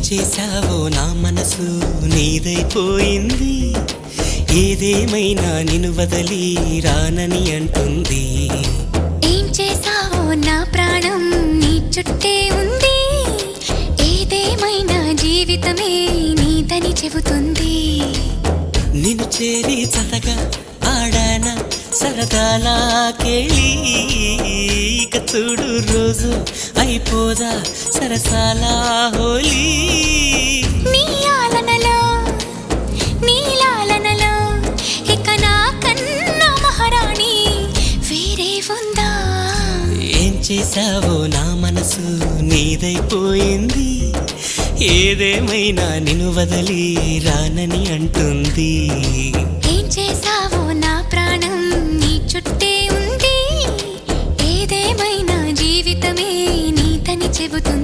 చేశావో నా మనసు నీదైపోయింది. ఏదేమైనా నిన్ను వదలి రానని అంటుంది. ఏం చేశావో నా ప్రాణం నీ చుట్టే ఉంది. ఏదేమైనా జీవితమే నీదని చెబుతుంది. నిన్ను చేరి చతగా ఆడాన సరదాలా కేళి. ఇక చూడు రోజు అయిపోదా సరసాల హోలీ. నీ ఆలనలో నీ లాలనలో ఇక నా కన్నా మహారాణి వేరే ఉందా? ఏం చేశావో నా మనసు నీదైపోయింది. ఏదేమైనా నిన్ను వదలి రానని అంటుంది. ఏం చేశావో నా ప్రాణం నీ చుట్టే ఉంది. ఏదేమైనా జీవితమే నీదని చెబుతుంది.